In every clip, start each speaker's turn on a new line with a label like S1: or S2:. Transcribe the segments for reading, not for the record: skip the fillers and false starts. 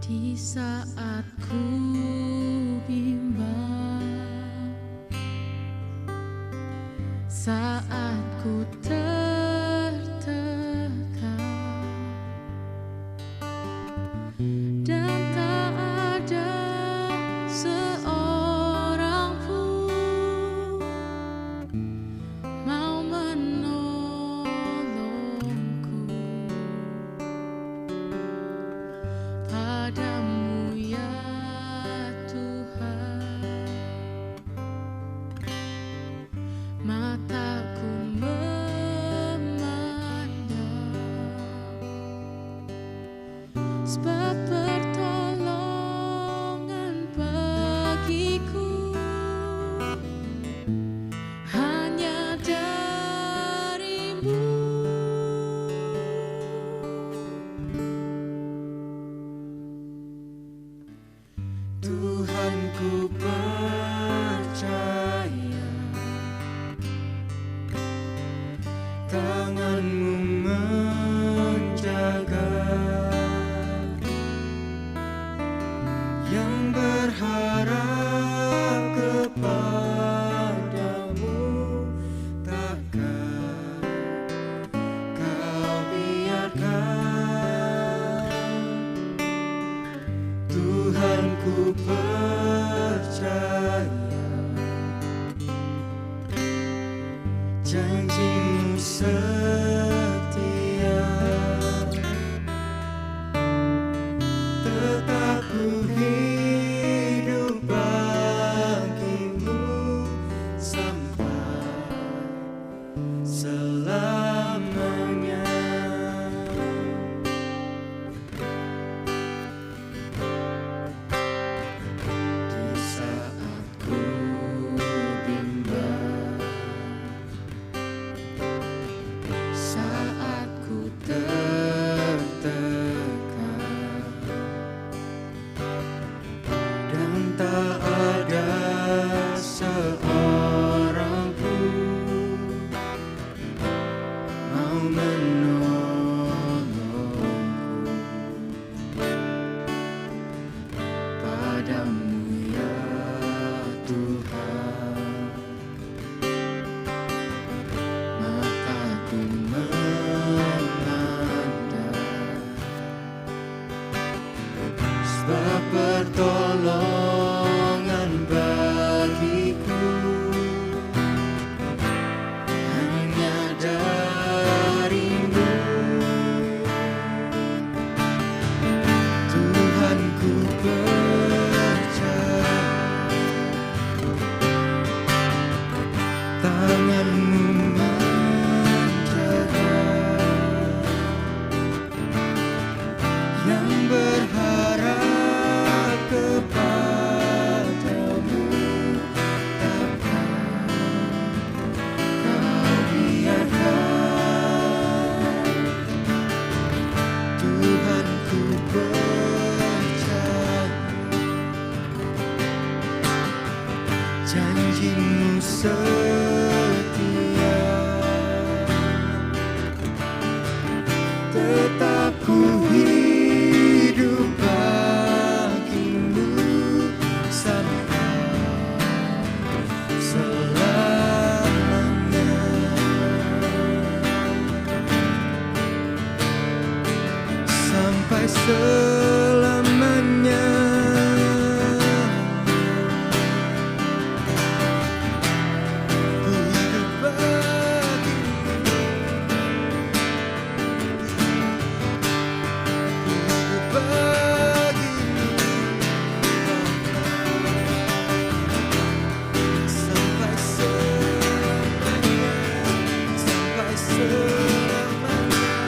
S1: Di saat ku bimbang, saat ku tertekan, dan tak ada seorang pun mau menolongku. Padamu ya Tuhan, mataku memandang, sebab pertolongan bagiku hanya darimu.
S2: Tuhan, ku percaya tangan-Mu menjaga, yang berharap kepadamu takkan Kau biarkan. Tuhan, ku percaya janji-Mu setia, tetap ku hidup bagi-Mu sampai selamanya. Di saat ku bimbang, saat ku tertekan, dan tak ada seorang pun mau menolongku. Padamu ya Tuhan, mataku memandang, sebab pertolongan bagiku hanya dari-Mu. Tuhan, ku percaya tangan-Mu menjaga, yang berharap kepadamu takkan Kau biarkan. Tuhan, ku percaya janji-Mu setia, tetap ku hidup bagi-Mu sampai selamanya. Sampai selamanya. Ku hidup bagi-Mu, ku hidup bagi-Mu sampai selamanya, sampai selamanya.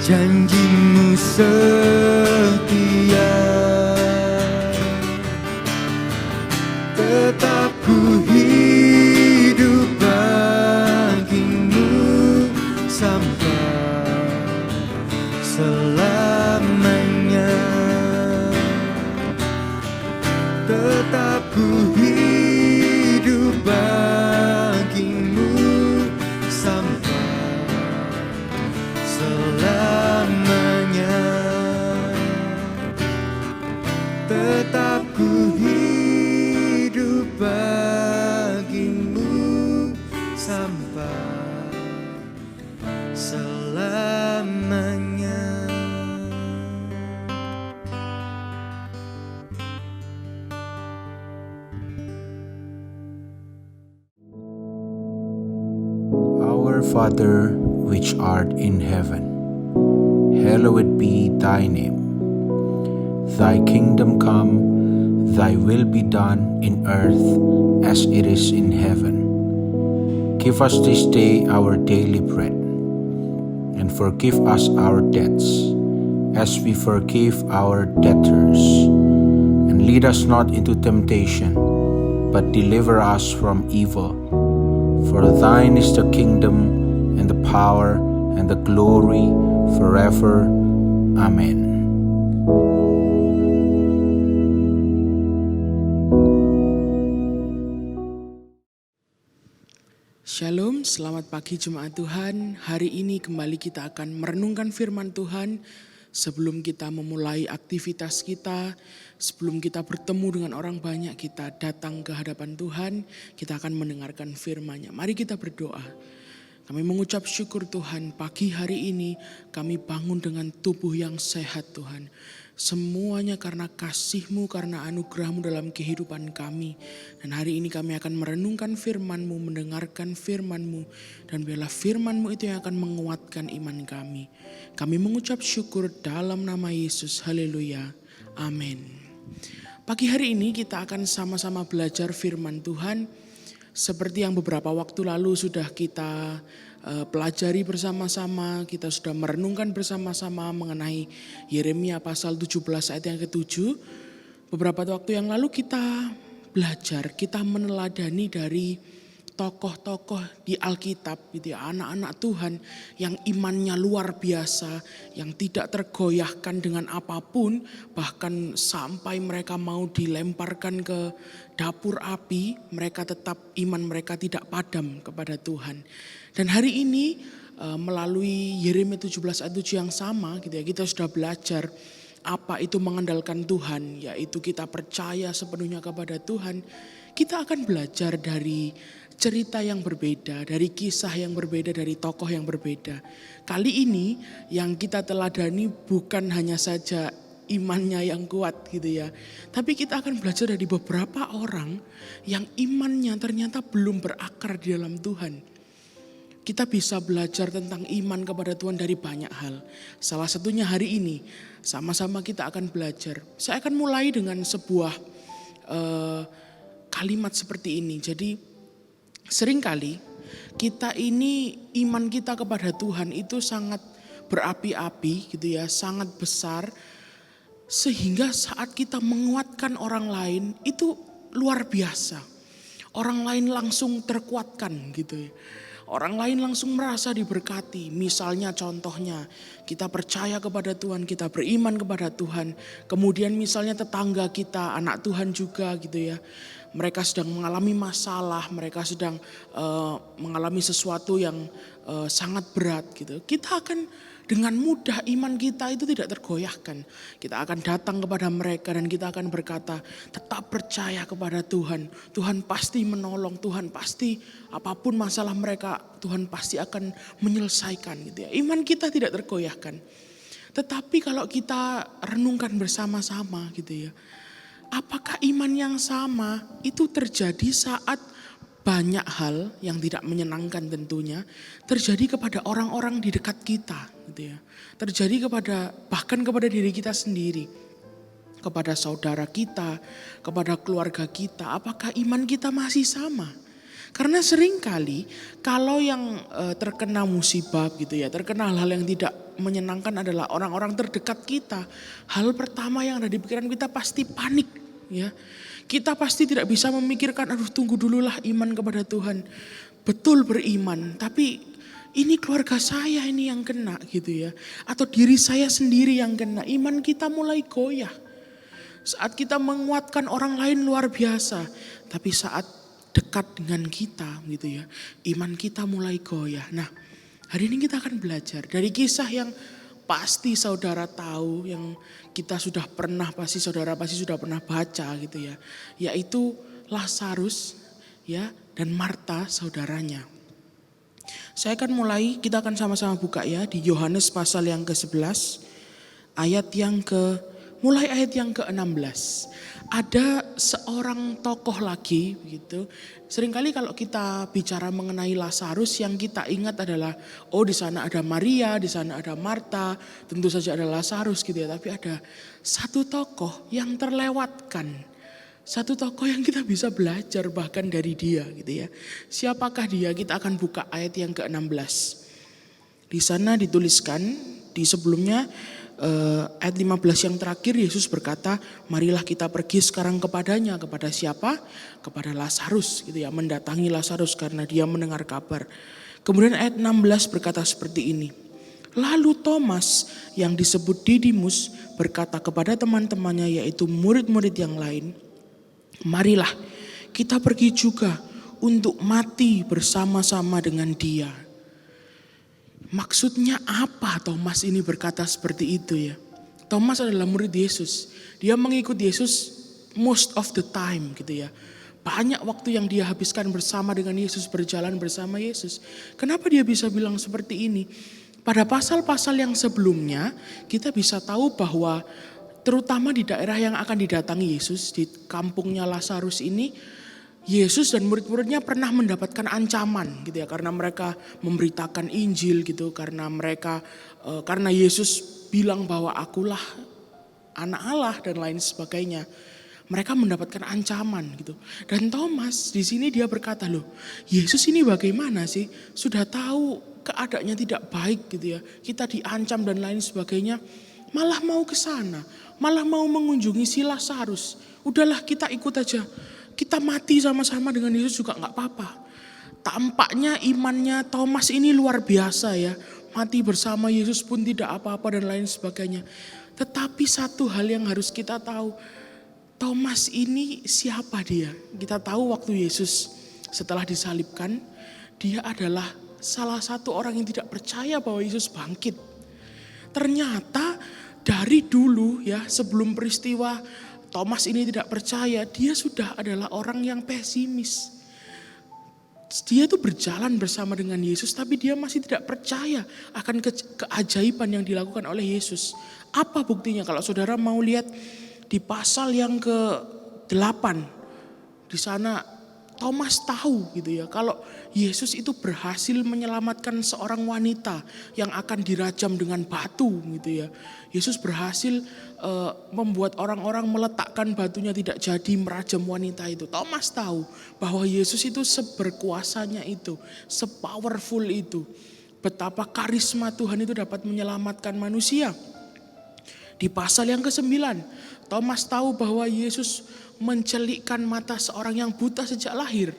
S2: janjimu setia. Tetap ku hidup bagimu sampai selamanya. Tetap ku hidup bagimu sampai selamanya. Tetap ku hidup bagimu sampai selamanya.
S3: Our Father, which art in heaven, hallowed be thy name. Thy kingdom come, thy will be done in earth as it is in heaven. Give us this day our daily bread, and forgive us our debts, as we forgive our debtors. And lead us not into temptation, but deliver us from evil. For thine is the kingdom, and the power, and the glory, forever. Amen.
S4: Shalom, selamat pagi jemaat Tuhan. Hari ini kembali kita akan merenungkan firman Tuhan. Sebelum kita memulai aktivitas kita, sebelum kita bertemu dengan orang banyak, kita datang ke hadapan Tuhan, kita akan mendengarkan firman-Nya. Mari kita berdoa. Kami mengucap syukur Tuhan, pagi hari ini kami bangun dengan tubuh yang sehat Tuhan. Semuanya karena kasih-Mu, karena anugerah-Mu dalam kehidupan kami. Dan hari ini kami akan merenungkan firman-Mu, mendengarkan firman-Mu. Dan biarlah firman-Mu itu yang akan menguatkan iman kami. Kami mengucap syukur dalam nama Yesus. Haleluya. Amin. Pagi hari ini kita akan sama-sama belajar firman Tuhan. Seperti yang beberapa waktu lalu sudah kita pelajari bersama-sama, kita sudah merenungkan bersama-sama mengenai Yeremia pasal 17 ayat yang ke-7. Beberapa waktu yang lalu kita belajar, kita meneladani dari tokoh-tokoh di Alkitab, gitu ya, anak-anak Tuhan yang imannya luar biasa, yang tidak tergoyahkan dengan apapun, bahkan sampai mereka mau dilemparkan ke dapur api, mereka tetap iman mereka tidak padam kepada Tuhan. Dan hari ini melalui Yeremia 17 ayat 7 yang sama, gitu ya, kita sudah belajar apa itu mengandalkan Tuhan, yaitu kita percaya sepenuhnya kepada Tuhan. Kita akan belajar dari cerita yang berbeda, dari kisah yang berbeda, dari tokoh yang berbeda. Kali ini yang kita teladani bukan hanya saja imannya yang kuat gitu ya. Tapi kita akan belajar dari beberapa orang yang imannya ternyata belum berakar di dalam Tuhan. Kita bisa belajar tentang iman kepada Tuhan dari banyak hal. Salah satunya hari ini, sama-sama kita akan belajar. Saya akan mulai dengan sebuah kalimat seperti ini. Jadi seringkali kita ini iman kita kepada Tuhan itu sangat berapi-api gitu ya, sangat besar. Sehingga saat kita menguatkan orang lain itu luar biasa. Orang lain langsung terkuatkan gitu ya. Orang lain langsung merasa diberkati. Misalnya contohnya kita percaya kepada Tuhan, kita beriman kepada Tuhan. Kemudian misalnya tetangga kita, anak Tuhan juga gitu ya. Mereka sedang mengalami masalah, mereka sedang mengalami sesuatu yang sangat berat gitu. Kita akan dengan mudah iman kita itu tidak tergoyahkan. Kita akan datang kepada mereka dan kita akan berkata, tetap percaya kepada Tuhan. Tuhan pasti menolong, Tuhan pasti apapun masalah mereka, Tuhan pasti akan menyelesaikan gitu ya. Iman kita tidak tergoyahkan. Tetapi kalau kita renungkan bersama-sama gitu ya. Apakah iman yang sama itu terjadi saat banyak hal yang tidak menyenangkan tentunya terjadi kepada orang-orang di dekat kita gitu ya. Terjadi bahkan kepada diri kita sendiri, kepada saudara kita, kepada keluarga kita. Apakah iman kita masih sama? Karena seringkali kalau yang terkena musibah gitu ya, terkena hal-hal yang tidak menyenangkan adalah orang-orang terdekat kita. Hal pertama yang ada di pikiran kita pasti panik, ya. Kita pasti tidak bisa memikirkan, aduh tunggu dululah iman kepada Tuhan. Betul beriman, tapi ini keluarga saya ini yang kena gitu ya. Atau diri saya sendiri yang kena, iman kita mulai goyah. Saat kita menguatkan orang lain luar biasa, tapi saat dekat dengan kita gitu ya, iman kita mulai goyah. Nah, hari ini kita akan belajar dari kisah yang pasti saudara tahu, yang kita sudah pernah, saudara pasti sudah pernah baca gitu ya, yaitu Lazarus ya dan Marta saudaranya. Saya akan mulai, kita akan sama-sama buka ya di Yohanes pasal yang ke-11 mulai ayat yang ke-16. Ada seorang tokoh lagi begitu. Seringkali kalau kita bicara mengenai Lazarus yang kita ingat adalah di sana ada Maria, di sana ada Marta, tentu saja ada Lazarus gitu ya, tapi ada satu tokoh yang terlewatkan. Satu tokoh yang kita bisa belajar bahkan dari dia gitu ya. Siapakah dia? Kita akan buka ayat yang ke-16. Di sana dituliskan di sebelumnya ayat 15 yang terakhir Yesus berkata, marilah kita pergi sekarang kepadanya. Kepada siapa? Kepada Lazarus gitu ya, mendatangi Lazarus karena dia mendengar kabar. Kemudian ayat 16 berkata seperti ini. Lalu Thomas yang disebut Didimus berkata kepada teman-temannya yaitu murid-murid yang lain, marilah kita pergi juga untuk mati bersama-sama dengan dia. Maksudnya apa Thomas ini berkata seperti itu ya? Thomas adalah murid Yesus. Dia mengikuti Yesus most of the time gitu ya. Banyak waktu yang dia habiskan bersama dengan Yesus, berjalan bersama Yesus. Kenapa dia bisa bilang seperti ini? Pada pasal-pasal yang sebelumnya kita bisa tahu bahwa terutama di daerah yang akan didatangi Yesus, di kampungnya Lazarus ini, Yesus dan murid-muridnya pernah mendapatkan ancaman gitu ya, karena mereka memberitakan Injil gitu, karena Yesus bilang bahwa akulah anak Allah dan lain sebagainya. Mereka mendapatkan ancaman gitu. Dan Thomas di sini dia berkata, loh, Yesus ini bagaimana sih? Sudah tahu keadaannya tidak baik gitu ya. Kita diancam dan lain sebagainya, malah mau ke sana, malah mau mengunjungi si Lazarus. Udahlah kita ikut aja. Kita mati sama-sama dengan Yesus juga gak apa-apa. Tampaknya imannya Thomas ini luar biasa ya. Mati bersama Yesus pun tidak apa-apa dan lain sebagainya. Tetapi satu hal yang harus kita tahu. Thomas ini siapa dia? Kita tahu waktu Yesus setelah disalibkan. Dia adalah salah satu orang yang tidak percaya bahwa Yesus bangkit. Ternyata dari dulu ya, sebelum peristiwa Thomas ini tidak percaya, dia sudah adalah orang yang pesimis. Dia tuh berjalan bersama dengan Yesus, tapi dia masih tidak percaya akan keajaiban yang dilakukan oleh Yesus. Apa buktinya? Kalau saudara mau lihat di pasal yang ke-8, di sana Thomas tahu gitu ya, kalau Yesus itu berhasil menyelamatkan seorang wanita yang akan dirajam dengan batu gitu ya. Yesus berhasil membuat orang-orang meletakkan batunya tidak jadi merajam wanita itu. Thomas tahu bahwa Yesus itu seberkuasanya itu, sepowerful itu. Betapa karisma Tuhan itu dapat menyelamatkan manusia. Di pasal yang ke-9, Thomas tahu bahwa Yesus mencelikkan mata seorang yang buta sejak lahir.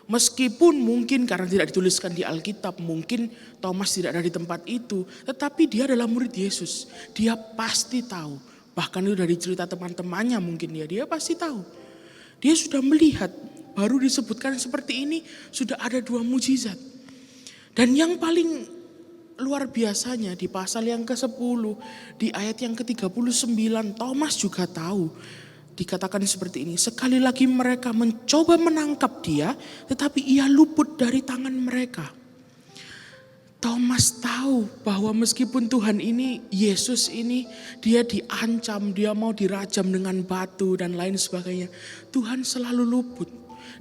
S4: Meskipun mungkin karena tidak dituliskan di Alkitab, mungkin Thomas tidak ada di tempat itu, tetapi dia adalah murid Yesus. Dia pasti tahu, bahkan itu dari cerita teman-temannya mungkin dia pasti tahu. Dia sudah melihat, baru disebutkan seperti ini, sudah ada 2 mujizat. Dan yang paling luar biasanya di pasal yang ke-10, di ayat yang ke-39, Thomas juga tahu. Dikatakan seperti ini, sekali lagi mereka mencoba menangkap dia, tetapi ia luput dari tangan mereka. Thomas tahu bahwa meskipun Tuhan ini, Yesus ini, dia diancam, dia mau dirajam dengan batu dan lain sebagainya. Tuhan selalu luput.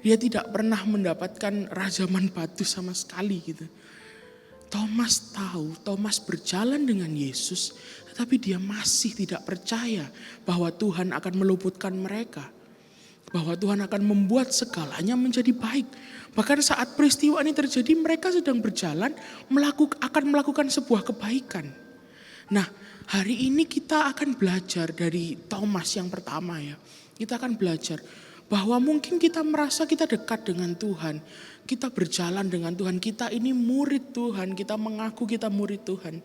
S4: Dia tidak pernah mendapatkan rajaman batu sama sekali gitu. Thomas tahu, Thomas berjalan dengan Yesus, tetapi dia masih tidak percaya bahwa Tuhan akan meluputkan mereka. Bahwa Tuhan akan membuat segalanya menjadi baik. Bahkan saat peristiwa ini terjadi, mereka sedang berjalan akan melakukan sebuah kebaikan. Nah, hari ini kita akan belajar dari Thomas yang pertama ya. Kita akan belajar bahwa mungkin kita merasa kita dekat dengan Tuhan. Kita berjalan dengan Tuhan, kita ini murid Tuhan, kita mengaku kita murid Tuhan.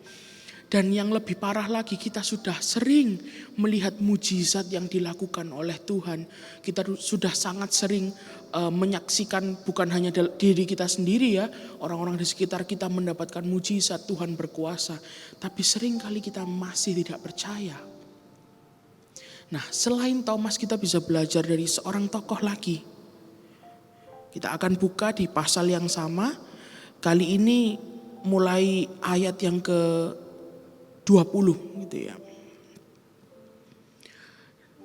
S4: Dan yang lebih parah lagi, kita sudah sering melihat mujizat yang dilakukan oleh Tuhan. Kita sudah sangat sering menyaksikan bukan hanya diri kita sendiri ya, orang-orang di sekitar kita mendapatkan mujizat, Tuhan berkuasa. Tapi sering kali kita masih tidak percaya. Nah, selain Thomas kita bisa belajar dari seorang tokoh lagi. Kita akan buka di pasal yang sama. Kali ini mulai ayat yang ke-20 gitu ya.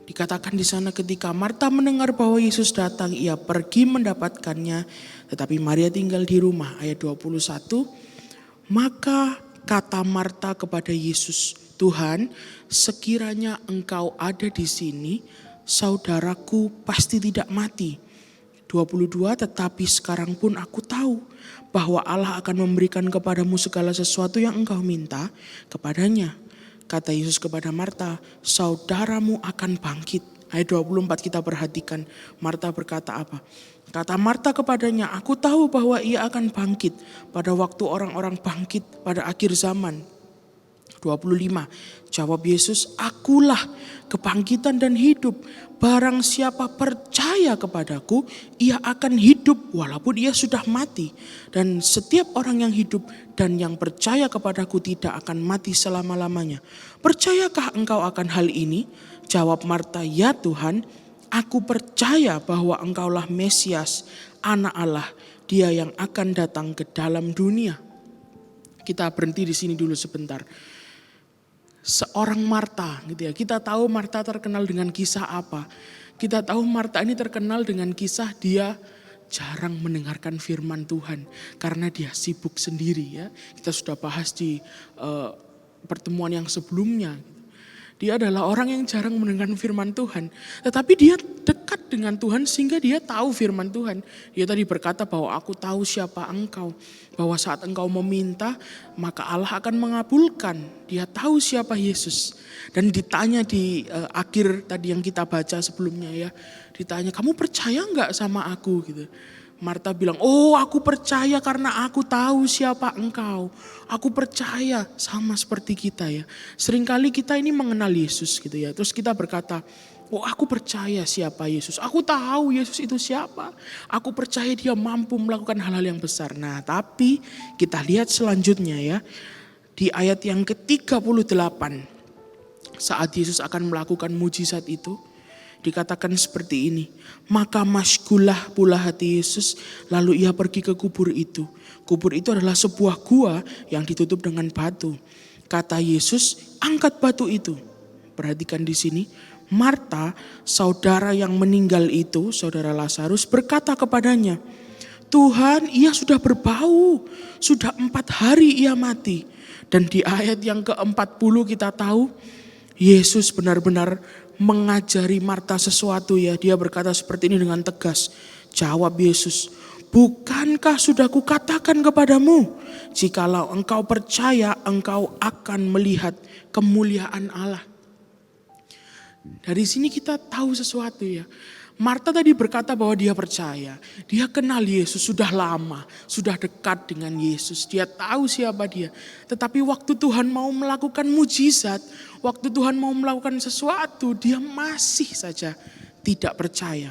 S4: Dikatakan di sana ketika Marta mendengar bahwa Yesus datang, ia pergi mendapatkannya, tetapi Maria tinggal di rumah. Ayat 21. Maka kata Marta kepada Yesus, Tuhan, sekiranya engkau ada di sini, saudaraku pasti tidak mati. 22, tetapi sekarang pun aku tahu bahwa Allah akan memberikan kepadamu segala sesuatu yang engkau minta kepadanya. Kata Yesus kepada Marta, saudaramu akan bangkit. Ayat 24 kita perhatikan, Marta berkata apa? Kata Marta kepadanya, aku tahu bahwa ia akan bangkit pada waktu orang-orang bangkit pada akhir zaman. 25, jawab Yesus, akulah kebangkitan dan hidup. Barang siapa percaya kepadaku, ia akan hidup walaupun ia sudah mati. Dan setiap orang yang hidup dan yang percaya kepadaku tidak akan mati selama-lamanya. Percayakah engkau akan hal ini? Jawab Marta, ya Tuhan, aku percaya bahwa engkaulah Mesias, anak Allah, dia yang akan datang ke dalam dunia. Kita berhenti di sini dulu sebentar. Seorang Marta gitu ya. Kita tahu Marta terkenal dengan kisah apa? Kita tahu Marta ini terkenal dengan kisah dia jarang mendengarkan firman Tuhan karena dia sibuk sendiri ya. Kita sudah bahas di pertemuan yang sebelumnya. Dia adalah orang yang jarang mendengar firman Tuhan. Tetapi dia dekat dengan Tuhan sehingga dia tahu firman Tuhan. Dia tadi berkata bahwa aku tahu siapa engkau. Bahwa saat engkau meminta maka Allah akan mengabulkan. Dia tahu siapa Yesus. Dan ditanya di akhir tadi yang kita baca sebelumnya ya. Ditanya, kamu percaya enggak sama aku gitu. Marta bilang, oh aku percaya karena aku tahu siapa engkau. Aku percaya, sama seperti kita ya. Seringkali kita ini mengenal Yesus gitu ya. Terus kita berkata, oh aku percaya siapa Yesus. Aku tahu Yesus itu siapa. Aku percaya dia mampu melakukan hal-hal yang besar. Nah tapi kita lihat selanjutnya ya. Di ayat yang ke-38. Saat Yesus akan melakukan mujizat itu. Dikatakan seperti ini, maka masygulah pula hati Yesus, lalu ia pergi ke kubur itu. Kubur itu adalah sebuah gua yang ditutup dengan batu. Kata Yesus, angkat batu itu. Perhatikan di sini, Marta, saudara yang meninggal itu, saudara Lazarus berkata kepadanya, Tuhan, ia sudah berbau, sudah 4 hari ia mati. Dan di ayat yang ke-40 kita tahu, Yesus benar-benar mengajari Marta sesuatu ya. Dia berkata seperti ini dengan tegas. Jawab Yesus, bukankah sudah kukatakan kepadamu, jikalau engkau percaya engkau akan melihat kemuliaan Allah. Dari sini kita tahu sesuatu ya. Marta tadi berkata bahwa dia percaya. Dia kenal Yesus sudah lama, sudah dekat dengan Yesus. Dia tahu siapa dia. Tetapi waktu Tuhan mau melakukan mujizat, waktu Tuhan mau melakukan sesuatu, dia masih saja tidak percaya.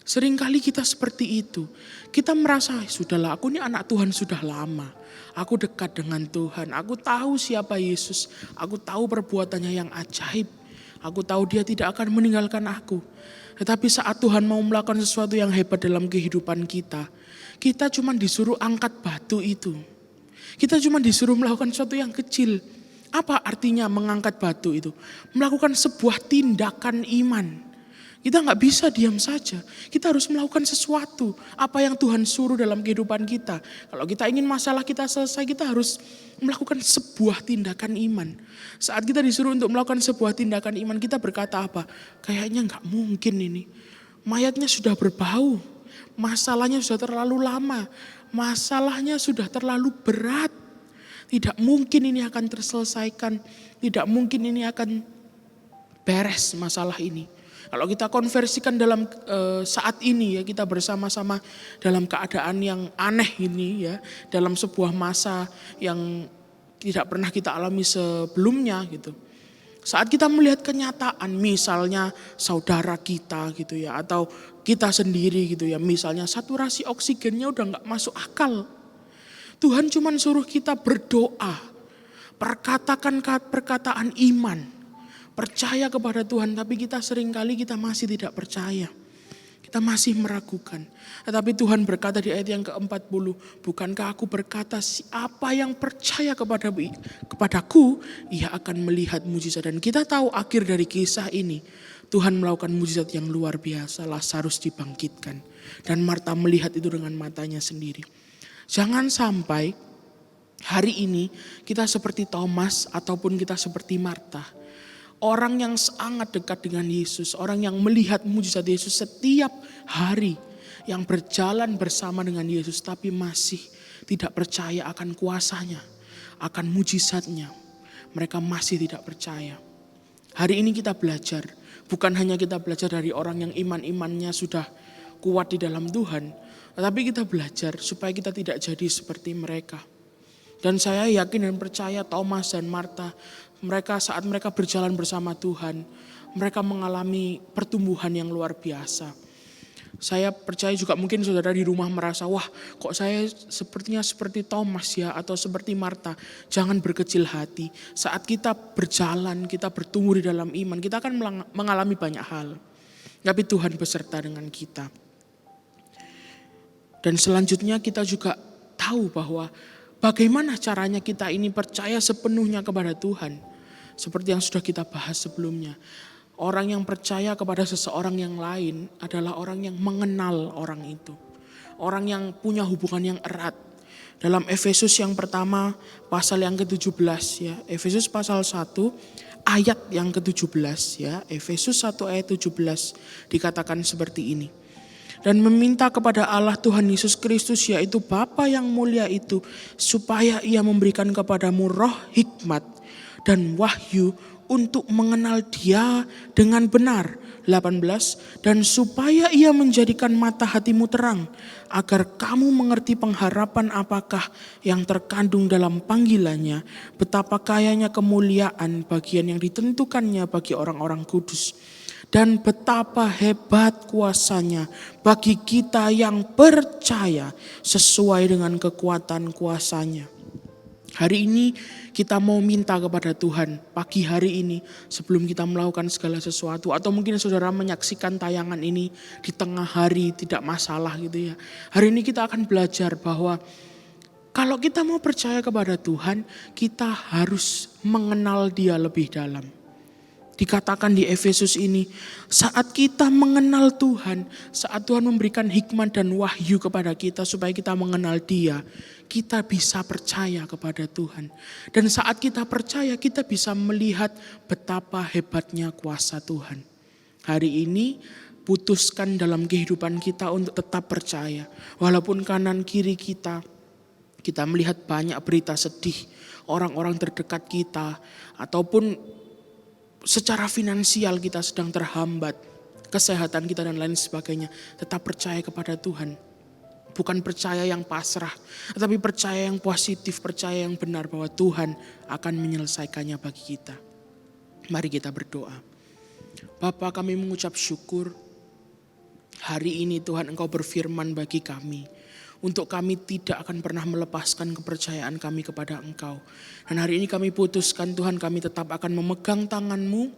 S4: Seringkali kita seperti itu. Kita merasa, sudahlah aku ini anak Tuhan sudah lama. Aku dekat dengan Tuhan. Aku tahu siapa Yesus. Aku tahu perbuatannya yang ajaib. Aku tahu dia tidak akan meninggalkan aku. Tetapi saat Tuhan mau melakukan sesuatu yang hebat dalam kehidupan kita, kita cuma disuruh angkat batu itu. Kita cuma disuruh melakukan sesuatu yang kecil. Apa artinya mengangkat batu itu? Melakukan sebuah tindakan iman. Kita nggak bisa diam saja. Kita harus melakukan sesuatu. Apa yang Tuhan suruh dalam kehidupan kita. Kalau kita ingin masalah kita selesai, kita harus melakukan sebuah tindakan iman. Saat kita disuruh untuk melakukan sebuah tindakan iman, kita berkata apa? Kayaknya nggak mungkin ini. Mayatnya sudah berbau. Masalahnya sudah terlalu lama. Masalahnya sudah terlalu berat. Tidak mungkin ini akan terselesaikan, tidak mungkin ini akan beres masalah ini. Kalau kita konversikan dalam saat ini ya, kita bersama-sama dalam keadaan yang aneh ini ya, dalam sebuah masa yang tidak pernah kita alami sebelumnya gitu. Saat kita melihat kenyataan, misalnya saudara kita gitu ya, atau kita sendiri gitu ya, misalnya saturasi oksigennya udah gak masuk akal. Tuhan cuma suruh kita berdoa, perkatakan perkataan iman, percaya kepada Tuhan, tapi kita seringkali kita masih tidak percaya. Kita masih meragukan. Tetapi Tuhan berkata di ayat yang ke-40, bukankah aku berkata siapa yang percaya kepadaku, ia akan melihat mujizat. Dan kita tahu akhir dari kisah ini, Tuhan melakukan mujizat yang luar biasa. Lazarus dibangkitkan. Dan Marta melihat itu dengan matanya sendiri. Jangan sampai hari ini kita seperti Thomas ataupun kita seperti Marta. Orang yang sangat dekat dengan Yesus, orang yang melihat mujizat Yesus setiap hari, yang berjalan bersama dengan Yesus tapi masih tidak percaya akan kuasanya, akan mujizatnya. Mereka masih tidak percaya. Hari ini kita belajar, bukan hanya kita belajar dari orang yang iman-imannya sudah kuat di dalam Tuhan, tetapi kita belajar supaya kita tidak jadi seperti mereka. Dan saya yakin dan percaya Thomas dan Marta, mereka saat mereka berjalan bersama Tuhan, mereka mengalami pertumbuhan yang luar biasa. Saya percaya juga mungkin saudara di rumah merasa, wah kok saya sepertinya seperti Thomas ya, atau seperti Marta. Jangan berkecil hati. Saat kita berjalan, kita bertumbuh di dalam iman, kita akan mengalami banyak hal. Tapi Tuhan beserta dengan kita. Dan selanjutnya kita juga tahu bahwa bagaimana caranya kita ini percaya sepenuhnya kepada Tuhan. Seperti yang sudah kita bahas sebelumnya. Orang yang percaya kepada seseorang yang lain adalah orang yang mengenal orang itu. Orang yang punya hubungan yang erat. Dalam Efesus yang pertama pasal yang ke-17 ya. Efesus pasal 1 ayat yang ke-17 ya. Efesus 1 ayat 17 dikatakan seperti ini. Dan meminta kepada Allah Tuhan Yesus Kristus yaitu Bapa yang mulia itu, supaya ia memberikan kepadamu roh hikmat dan wahyu untuk mengenal Dia dengan benar. 18. Dan supaya ia menjadikan mata hatimu terang, agar kamu mengerti pengharapan apakah yang terkandung dalam panggilannya, betapa kayanya kemuliaan bagian yang ditentukannya bagi orang-orang kudus, dan betapa hebat kuasanya bagi kita yang percaya sesuai dengan kekuatan kuasanya. Hari ini kita mau minta kepada Tuhan pagi hari ini sebelum kita melakukan segala sesuatu. Atau mungkin saudara menyaksikan tayangan ini di tengah hari, tidak masalah gitu ya. Hari ini kita akan belajar bahwa kalau kita mau percaya kepada Tuhan, kita harus mengenal Dia lebih dalam. Dikatakan di Efesus ini, saat kita mengenal Tuhan, saat Tuhan memberikan hikmat dan wahyu kepada kita supaya kita mengenal Dia, kita bisa percaya kepada Tuhan. Dan saat kita percaya, kita bisa melihat betapa hebatnya kuasa Tuhan. Hari ini putuskan dalam kehidupan kita untuk tetap percaya. Walaupun kanan kiri kita melihat banyak berita sedih, orang-orang terdekat kita, ataupun secara finansial kita sedang terhambat, kesehatan kita dan lain sebagainya, tetap percaya kepada Tuhan. Bukan percaya yang pasrah, tetapi percaya yang positif, percaya yang benar bahwa Tuhan akan menyelesaikannya bagi kita. Mari kita berdoa. Bapa, kami mengucap syukur. Hari ini Tuhan Engkau berfirman bagi kami. Untuk kami tidak akan pernah melepaskan kepercayaan kami kepada Engkau. Dan hari ini kami putuskan Tuhan, kami tetap akan memegang tangan-Mu.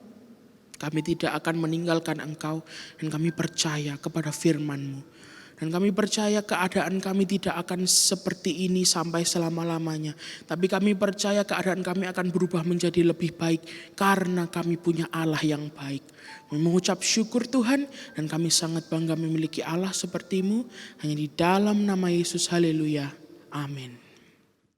S4: Kami tidak akan meninggalkan Engkau. Dan kami percaya kepada firman-Mu. Dan kami percaya keadaan kami tidak akan seperti ini sampai selama-lamanya. Tapi kami percaya keadaan kami akan berubah menjadi lebih baik. Karena kami punya Allah yang baik. Kami mengucap syukur Tuhan. Dan kami sangat bangga memiliki Allah seperti-Mu. Hanya di dalam nama Yesus, haleluya. Amin.